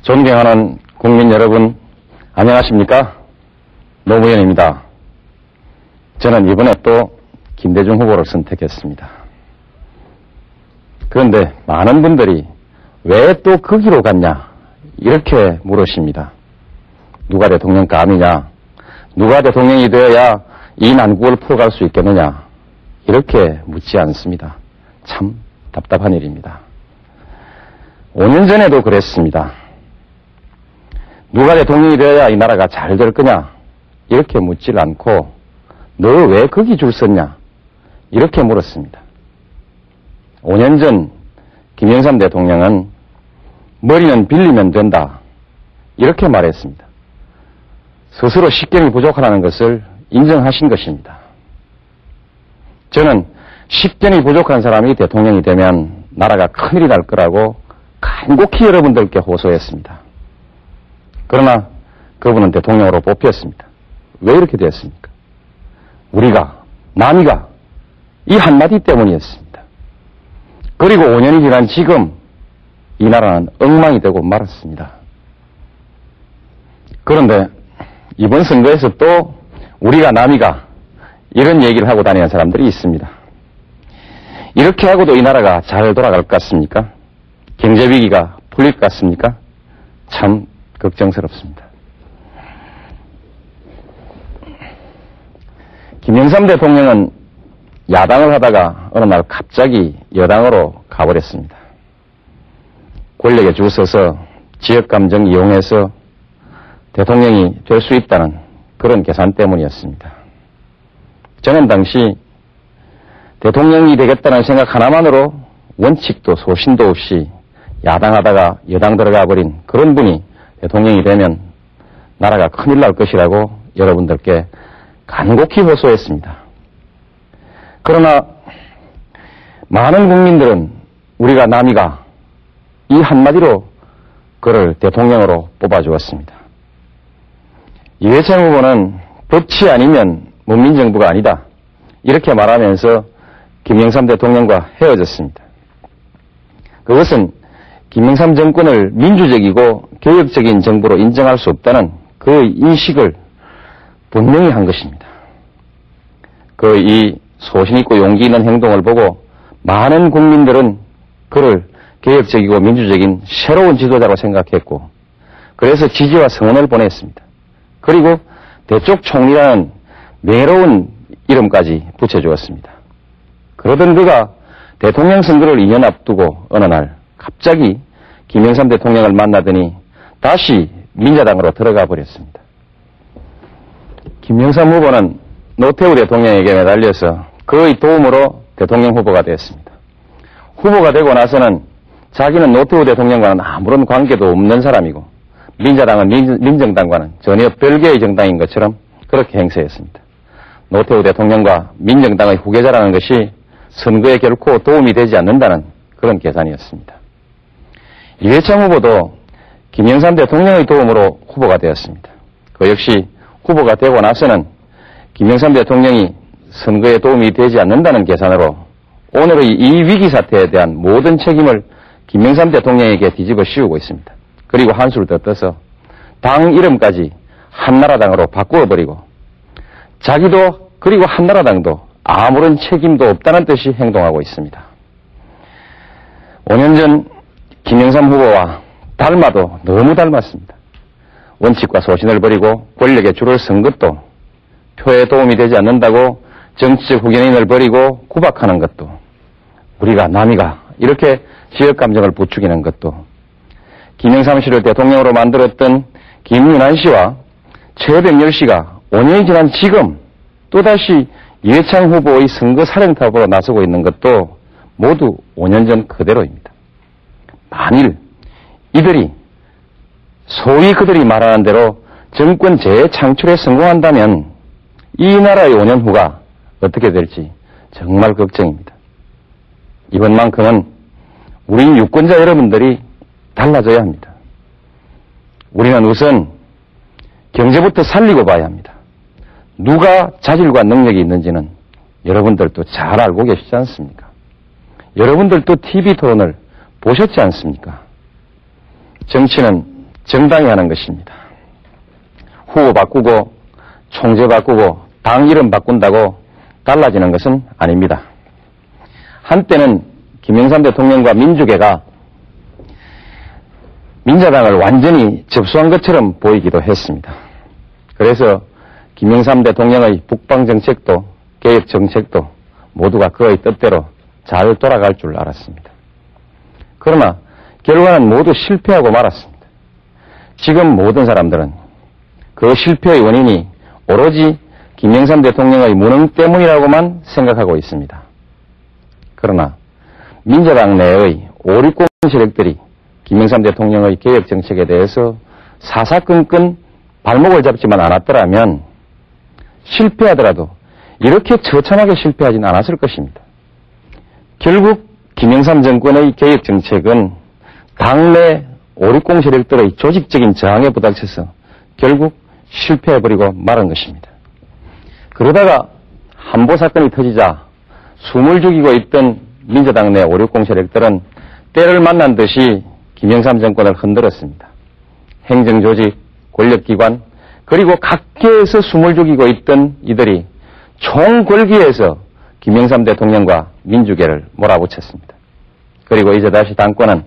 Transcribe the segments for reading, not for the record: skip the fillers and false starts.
존경하는 국민 여러분, 안녕하십니까? 노무현입니다. 저는 이번에 또 김대중 후보를 선택했습니다. 그런데 많은 분들이 왜 또 그 길로 갔냐 이렇게 물으십니다. 누가 대통령감이냐, 누가 대통령이 되어야 이 난국을 풀어갈 수 있겠느냐 이렇게 묻지 않습니다. 참 답답한 일입니다. 5년 전에도 그랬습니다. 누가 대통령이 되어야 이 나라가 잘 될 거냐 이렇게 묻질 않고 너 왜 거기 줄 섰냐 이렇게 물었습니다. 5년 전 김영삼 대통령은 머리는 빌리면 된다 이렇게 말했습니다. 스스로 식견이 부족하다는 것을 인정하신 것입니다. 저는 식견이 부족한 사람이 대통령이 되면 나라가 큰일이 날 거라고 간곡히 여러분들께 호소했습니다. 그러나 그분은 대통령으로 뽑혔습니다. 왜 이렇게 됐습니까? 우리가, 남이가 이 한마디 때문이었습니다. 그리고 5년이 지난 지금 이 나라는 엉망이 되고 말았습니다. 그런데 이번 선거에서 또 우리가, 남이가 이런 얘기를 하고 다니는 사람들이 있습니다. 이렇게 하고도 이 나라가 잘 돌아갈 것 같습니까? 경제 위기가 풀릴 것 같습니까? 참 걱정스럽습니다. 김영삼 대통령은 야당을 하다가 어느 날 갑자기 여당으로 가버렸습니다. 권력에 줄 서서 지역감정 이용해서 대통령이 될 수 있다는 그런 계산 때문이었습니다. 저는 당시 대통령이 되겠다는 생각 하나만으로 원칙도 소신도 없이 야당하다가 여당 들어가 버린 그런 분이 대통령이 되면 나라가 큰일 날 것이라고 여러분들께 간곡히 호소했습니다. 그러나 많은 국민들은 우리가, 남이가 이 한마디로 그를 대통령으로 뽑아주었습니다. 이회창 후보는 법치 아니면 문민정부가 아니다 이렇게 말하면서 김영삼 대통령과 헤어졌습니다. 그것은 김영삼 정권을 민주적이고 개혁적인 정부로 인정할 수 없다는 그 인식을 분명히 한 것입니다. 그 이 소신 있고 용기 있는 행동을 보고 많은 국민들은 그를 개혁적이고 민주적인 새로운 지도자로 생각했고 그래서 지지와 성원을 보냈습니다. 그리고 대쪽 총리라는 명예로운 이름까지 붙여주었습니다. 그러던 그가 대통령 선거를 2년 앞두고 어느 날 갑자기 김영삼 대통령을 만나더니 다시 민자당으로 들어가 버렸습니다. 김영삼 후보는 노태우 대통령에게 매달려서 그의 도움으로 대통령 후보가 되었습니다. 후보가 되고 나서는 자기는 노태우 대통령과는 아무런 관계도 없는 사람이고 민자당은 민정당과는 전혀 별개의 정당인 것처럼 그렇게 행세했습니다. 노태우 대통령과 민정당의 후계자라는 것이 선거에 결코 도움이 되지 않는다는 그런 계산이었습니다. 이회창 후보도 김영삼 대통령의 도움으로 후보가 되었습니다. 그 역시 후보가 되고 나서는 김영삼 대통령이 선거에 도움이 되지 않는다는 계산으로 오늘의 이 위기 사태에 대한 모든 책임을 김영삼 대통령에게 뒤집어 씌우고 있습니다. 그리고 한수를 더 떠서 당 이름까지 한나라당으로 바꾸어버리고 자기도 그리고 한나라당도 아무런 책임도 없다는 듯이 행동하고 있습니다. 5년 전 김영삼 후보와 닮아도 너무 닮았습니다. 원칙과 소신을 버리고 권력에 줄을 선 것도, 표에 도움이 되지 않는다고 정치적 후견인을 버리고 구박하는 것도, 우리가, 남이가 이렇게 지역감정을 부추기는 것도, 김영삼 씨를 대통령으로 만들었던 김윤환 씨와 최백열 씨가 5년이 지난 지금 또다시 이회창 후보의 선거 사령탑으로 나서고 있는 것도 모두 5년 전 그대로입니다. 만일 이들이 소위 그들이 말하는 대로 정권 재창출에 성공한다면 이 나라의 5년 후가 어떻게 될지 정말 걱정입니다. 이번만큼은 우리 유권자 여러분들이 달라져야 합니다. 우리는 우선 경제부터 살리고 봐야 합니다. 누가 자질과 능력이 있는지는 여러분들도 잘 알고 계시지 않습니까? 여러분들도 TV 토론을 보셨지 않습니까? 정치는 정당이 하는 것입니다. 후보 바꾸고 총재 바꾸고 당 이름 바꾼다고 달라지는 것은 아닙니다. 한때는 김영삼 대통령과 민주계가 민자당을 완전히 접수한 것처럼 보이기도 했습니다. 그래서 김영삼 대통령의 북방정책도 개혁정책도 모두가 그의 뜻대로 잘 돌아갈 줄 알았습니다. 그러나 결과는 모두 실패하고 말았습니다. 지금 모든 사람들은 그 실패의 원인이 오로지 김영삼 대통령의 무능 때문이라고만 생각하고 있습니다. 그러나 민자당 내의 560 세력들이 김영삼 대통령의 개혁정책에 대해서 사사건건 발목을 잡지만 않았더라면 실패하더라도 이렇게 처참하게 실패하지는 않았을 것입니다. 결국 김영삼 정권의 개혁정책은 당내 560 세력들의 조직적인 저항에 부닥쳐서 결국 실패해버리고 말은 것입니다. 그러다가 한보 사건이 터지자 숨을 죽이고 있던 민주당 내 560 세력들은 때를 만난 듯이 김영삼 정권을 흔들었습니다. 행정조직, 권력기관, 그리고 각계에서 숨을 죽이고 있던 이들이 총궐기에서 김영삼 대통령과 민주계를 몰아붙였습니다. 그리고 이제 다시 당권은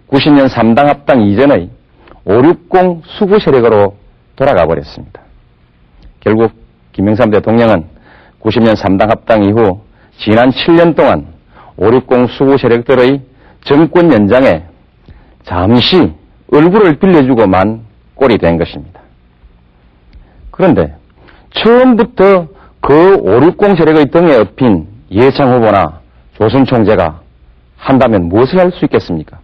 90년 3당 합당 이전의 560 수구 세력으로 돌아가 버렸습니다. 결국 김영삼 대통령은 90년 3당 합당 이후 지난 7년 동안 560 수구 세력들의 정권 연장에 잠시 얼굴을 빌려주고만 꼴이 된 것입니다. 그런데 처음부터 그 560 세력의 등에 업힌 이해창 후보나 조순 총재가 한다면 무엇을 할 수 있겠습니까?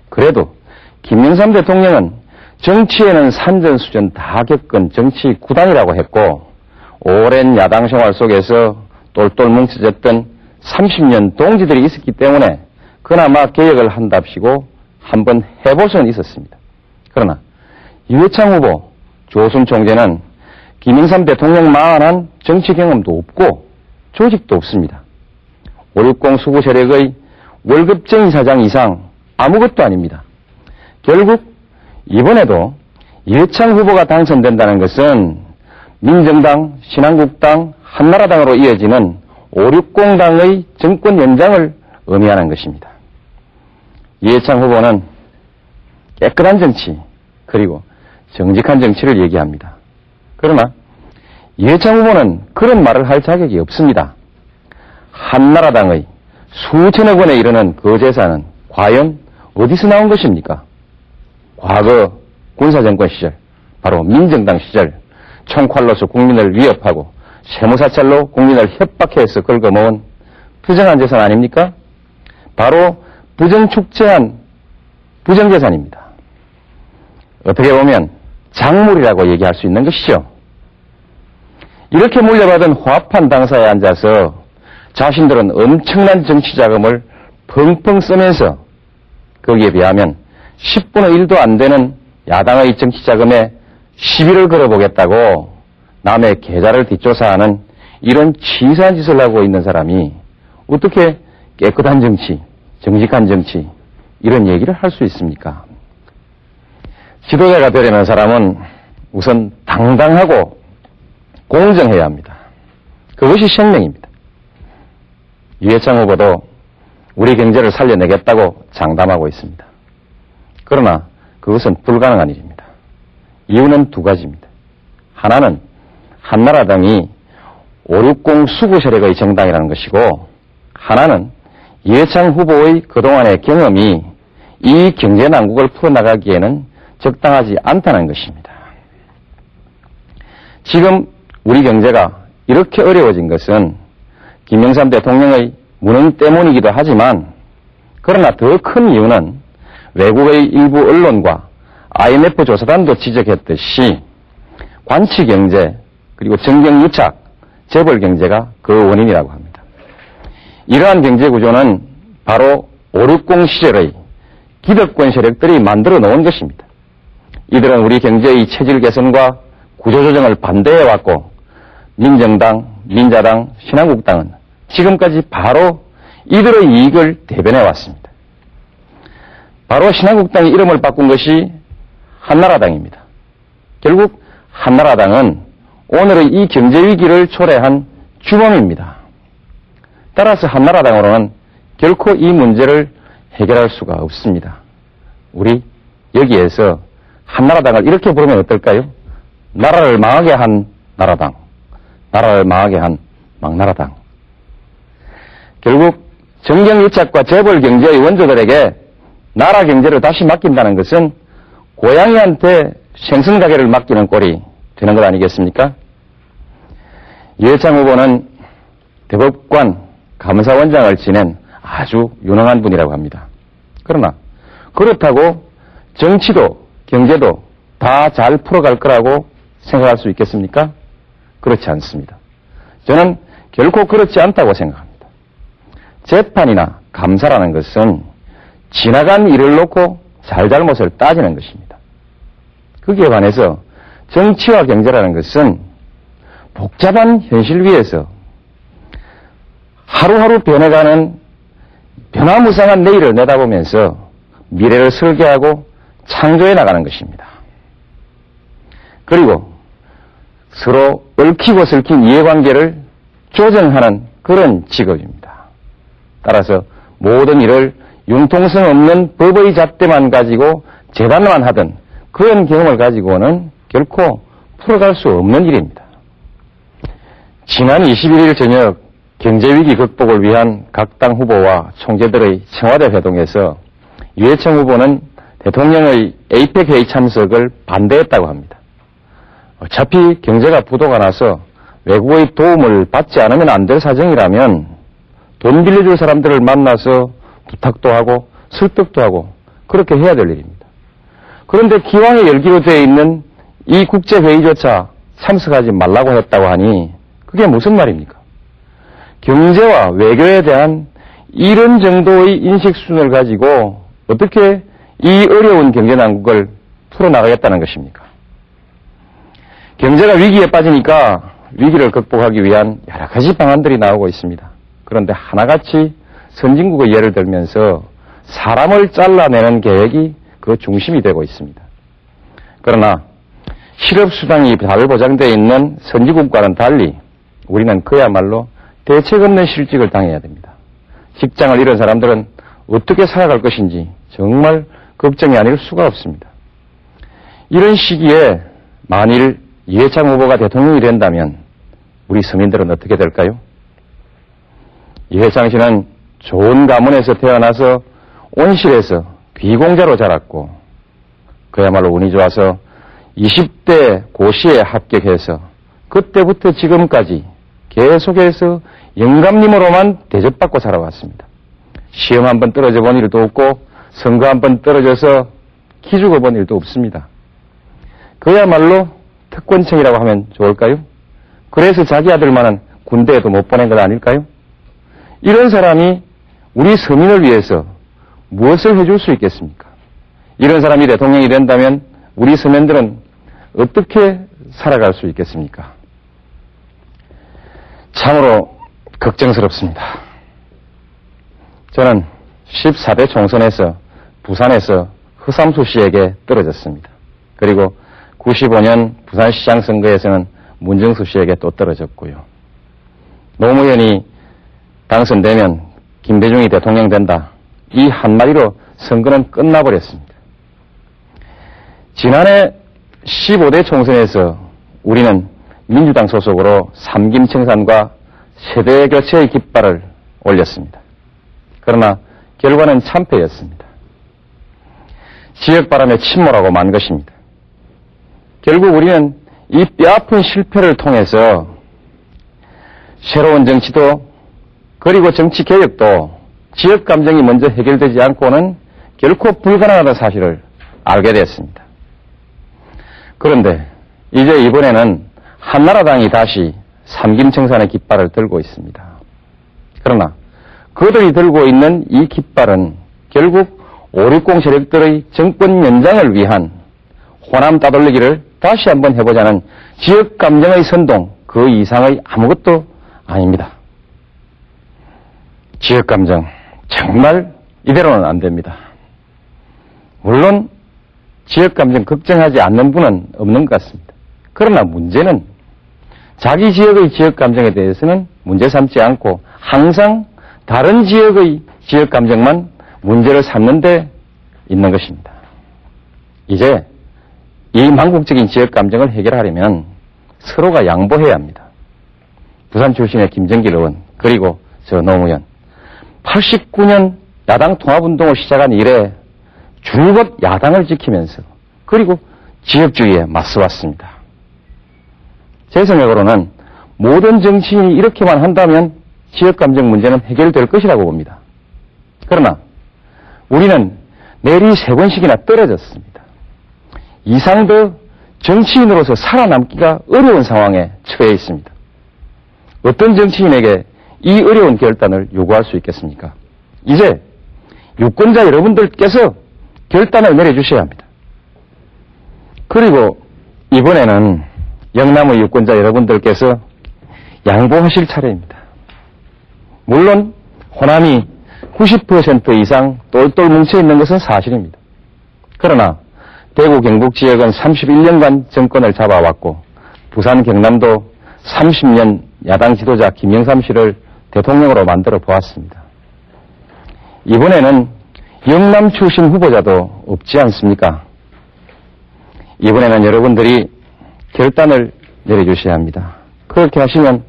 그래도 김영삼 대통령은 정치에는 산전수전 다 겪은 정치 구단이라고 했고 오랜 야당 생활 속에서 똘똘 뭉쳐졌던 30년 동지들이 있었기 때문에 그나마 개혁을 한답시고 한번 해볼 수는 있었습니다. 그러나 이해창 후보, 조순 총재는 김영삼 대통령만한 정치 경험도 없고 조직도 없습니다. 560 수구 세력의 월급쟁이 사장 이상 아무것도 아닙니다. 결국 이번에도 이해창 후보가 당선된다는 것은 민정당, 신한국당, 한나라당으로 이어지는 560당의 정권 연장을 의미하는 것입니다. 이해창 후보는 깨끗한 정치 그리고 정직한 정치를 얘기합니다. 그러나 이해창 후보는 그런 말을 할 자격이 없습니다. 한나라당의 수천억 원에 이르는 그 재산은 과연 어디서 나온 것입니까? 과거 군사정권 시절, 바로 민정당 시절 총칼로서 국민을 위협하고 세무사찰로 국민을 협박해서 긁어모은 부정한 재산 아닙니까? 바로 부정축제한 부정재산입니다. 어떻게 보면 작물이라고 얘기할 수 있는 것이죠. 이렇게 물려받은 화합한 당사에 앉아서 자신들은 엄청난 정치 자금을 펑펑 쓰면서 거기에 비하면 10분의 1도 안 되는 야당의 정치 자금에 시비를 걸어보겠다고 남의 계좌를 뒷조사하는 이런 치사한 짓을 하고 있는 사람이 어떻게 깨끗한 정치, 정직한 정치 이런 얘기를 할 수 있습니까? 지도자가 되려는 사람은 우선 당당하고 공정해야 합니다. 그것이 생명입니다. 이해창 후보도 우리 경제를 살려내겠다고 장담하고 있습니다. 그러나 그것은 불가능한 일입니다. 이유는 두 가지입니다. 하나는 한나라당이 560 수구 세력의 정당이라는 것이고 하나는 이해창 후보의 그동안의 경험이 이 경제 난국을 풀어나가기에는 적당하지 않다는 것입니다. 지금 우리 경제가 이렇게 어려워진 것은 김영삼 대통령의 무능 때문이기도 하지만 그러나 더 큰 이유는 외국의 일부 언론과 IMF 조사단도 지적했듯이 관치경제 그리고 정경유착, 재벌경제가 그 원인이라고 합니다. 이러한 경제구조는 바로 560 시절의 기득권 세력들이 만들어 놓은 것입니다. 이들은 우리 경제의 체질 개선과 구조조정을 반대해왔고 민정당, 민자당, 신한국당은 지금까지 바로 이들의 이익을 대변해왔습니다. 바로 신한국당이 이름을 바꾼 것이 한나라당입니다. 결국 한나라당은 오늘의 이 경제위기를 초래한 주범입니다. 따라서 한나라당으로는 결코 이 문제를 해결할 수가 없습니다. 우리 여기에서 한나라당을 이렇게 부르면 어떨까요? 나라를 망하게 한 나라당, 나라를 망하게 한 망나라당. 결국 정경유착과 재벌경제의 원조들에게 나라 경제를 다시 맡긴다는 것은 고양이한테 생선가게를 맡기는 꼴이 되는 것 아니겠습니까? 유해창 후보는 대법관 감사원장을 지낸 아주 유능한 분이라고 합니다. 그러나 그렇다고 정치도 경제도 다 잘 풀어갈 거라고 생각할 수 있겠습니까? 그렇지 않습니다. 저는 결코 그렇지 않다고 생각합니다. 재판이나 감사라는 것은 지나간 일을 놓고 잘잘못을 따지는 것입니다. 거기에 반해서 정치와 경제라는 것은 복잡한 현실 위에서 하루하루 변해가는 변화무쌍한 내일을 내다보면서 미래를 설계하고 창조해 나가는 것입니다. 그리고 서로 얽히고 설킨 이해관계를 조정하는 그런 직업입니다. 따라서 모든 일을 융통성 없는 법의 잣대만 가지고 재단만 하던 그런 경험을 가지고는 결코 풀어갈 수 없는 일입니다. 지난 21일 저녁 경제위기 극복을 위한 각 당 후보와 총재들의 청와대 회동에서 유해창 후보는 대통령의 에이펙 회의 참석을 반대했다고 합니다. 어차피 경제가 부도가 나서 외국의 도움을 받지 않으면 안 될 사정이라면 돈 빌려줄 사람들을 만나서 부탁도 하고 설득도 하고 그렇게 해야 될 일입니다. 그런데 기왕에 열기로 되어 있는 이 국제회의조차 참석하지 말라고 했다고 하니 그게 무슨 말입니까? 경제와 외교에 대한 이런 정도의 인식 수준을 가지고 어떻게 이 어려운 경제 난국을 풀어나가겠다는 것입니까? 경제가 위기에 빠지니까 위기를 극복하기 위한 여러 가지 방안들이 나오고 있습니다. 그런데 하나같이 선진국의 예를 들면서 사람을 잘라내는 계획이 그 중심이 되고 있습니다. 그러나 실업수당이 잘 보장되어 있는 선진국과는 달리 우리는 그야말로 대책 없는 실직을 당해야 됩니다. 직장을 잃은 사람들은 어떻게 살아갈 것인지 정말 걱정이 아닐 수가 없습니다. 이런 시기에 만일 유해창 후보가 대통령이 된다면 우리 서민들은 어떻게 될까요? 유해창 씨는 좋은 가문에서 태어나서 온실에서 귀공자로 자랐고 그야말로 운이 좋아서 20대 고시에 합격해서 그때부터 지금까지 계속해서 영감님으로만 대접받고 살아왔습니다. 시험 한번 떨어져 본 일도 없고 선거 한번 떨어져서 기죽어 본 일도 없습니다. 그야말로 특권층이라고 하면 좋을까요? 그래서 자기 아들만은 군대에도 못 보낸 것 아닐까요? 이런 사람이 우리 서민을 위해서 무엇을 해줄 수 있겠습니까? 이런 사람이 대통령이 된다면 우리 서민들은 어떻게 살아갈 수 있겠습니까? 참으로 걱정스럽습니다. 저는 14대 총선에서 부산에서 허삼수 씨에게 떨어졌습니다. 그리고 95년 부산시장 선거에서는 문정수 씨에게 또 떨어졌고요. 노무현이 당선되면 김대중이 대통령 된다. 이 한마디로 선거는 끝나버렸습니다. 지난해 15대 총선에서 우리는 민주당 소속으로 삼김청산과 세대교체의 깃발을 올렸습니다. 그러나 결과는 참패였습니다. 지역바람에 침몰하고 만 것입니다. 결국 우리는 이 뼈아픈 실패를 통해서 새로운 정치도 그리고 정치개혁도 지역감정이 먼저 해결되지 않고는 결코 불가능하다는 사실을 알게 됐습니다. 그런데 이제 이번에는 한나라당이 다시 삼김청산의 깃발을 들고 있습니다. 그러나 그들이 들고 있는 이 깃발은 결국 560 세력들의 정권 연장을 위한 호남 따돌리기를 다시 한번 해보자는 지역감정의 선동 그 이상의 아무것도 아닙니다. 지역감정 정말 이대로는 안 됩니다. 물론 지역감정 걱정하지 않는 분은 없는 것 같습니다. 그러나 문제는 자기 지역의 지역감정에 대해서는 문제 삼지 않고 항상 다른 지역의 지역감정만 문제를 삼는 데 있는 것입니다. 이제 이 망국적인 지역감정을 해결하려면 서로가 양보해야 합니다. 부산 출신의 김정길 의원 그리고 저 노무현 89년 야당 통합운동을 시작한 이래 줄곧 야당을 지키면서 그리고 지역주의에 맞서왔습니다. 제 생각으로는 모든 정치인이 이렇게만 한다면 지역감정 문제는 해결될 것이라고 봅니다. 그러나 우리는 내리 3번씩이나 떨어졌습니다. 이상 더 정치인으로서 살아남기가 어려운 상황에 처해 있습니다. 어떤 정치인에게 이 어려운 결단을 요구할 수 있겠습니까? 이제 유권자 여러분들께서 결단을 내려주셔야 합니다. 그리고 이번에는 영남의 유권자 여러분들께서 양보하실 차례입니다. 물론 호남이 90% 이상 똘똘 뭉쳐있는 것은 사실입니다. 그러나 대구 경북 지역은 31년간 정권을 잡아왔고 부산 경남도 30년 야당 지도자 김영삼 씨를 대통령으로 만들어 보았습니다. 이번에는 영남 출신 후보자도 없지 않습니까? 이번에는 여러분들이 결단을 내려주셔야 합니다. 그렇게 하시면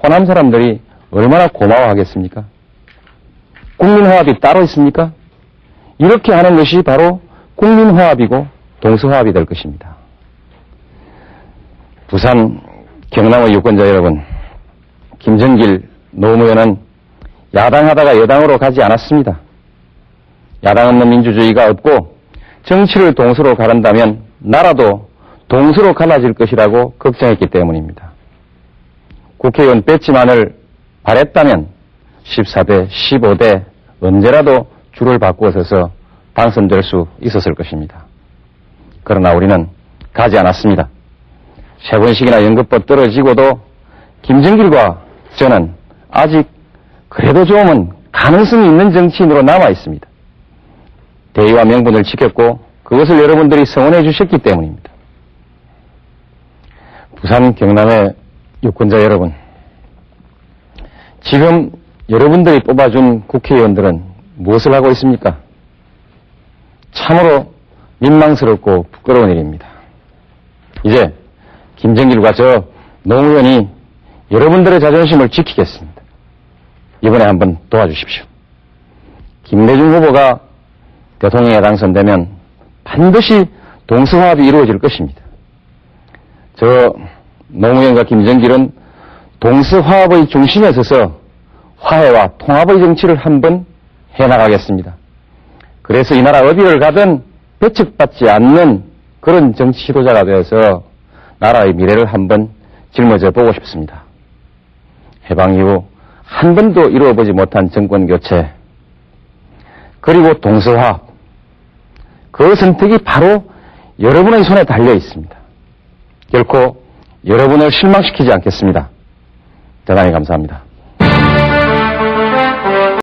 호남 사람들이 얼마나 고마워하겠습니까? 국민화합이 따로 있습니까? 이렇게 하는 것이 바로 국민화합이고 동서화합이 될 것입니다. 부산 경남의 유권자 여러분, 김정길, 노무현은 야당하다가 여당으로 가지 않았습니다. 야당 없는 민주주의가 없고 정치를 동서로 가른다면 나라도 동서로 갈라질 것이라고 걱정했기 때문입니다. 국회의원 배지만을 바랬다면 14대, 15대 언제라도 줄을 바꾸어 서서 당선될 수 있었을 것입니다. 그러나 우리는 가지 않았습니다. 3번씩이나 연급법 떨어지고도 김정길과 저는 아직 그래도 좀은 가능성이 있는 정치인으로 남아 있습니다. 대의와 명분을 지켰고 그것을 여러분들이 성원해 주셨기 때문입니다. 부산 경남의 유권자 여러분, 지금 여러분들이 뽑아준 국회의원들은 무엇을 하고 있습니까? 참으로 민망스럽고 부끄러운 일입니다. 이제 김정길과 저 노무현이 여러분들의 자존심을 지키겠습니다. 이번에 한번 도와주십시오. 김대중 후보가 대통령에 당선되면 반드시 동서화합이 이루어질 것입니다. 저 노무현과 김정길은 동서화합의 중심에 서서 화해와 통합의 정치를 한번 해나가겠습니다. 그래서 이 나라 어디를 가든 배척받지 않는 그런 정치 지도자가 되어서 나라의 미래를 한번 짊어져 보고 싶습니다. 해방 이후 한 번도 이루어보지 못한 정권 교체, 그리고 동서화합, 그 선택이 바로 여러분의 손에 달려 있습니다. 결코 여러분을 실망시키지 않겠습니다. 대단히 감사합니다.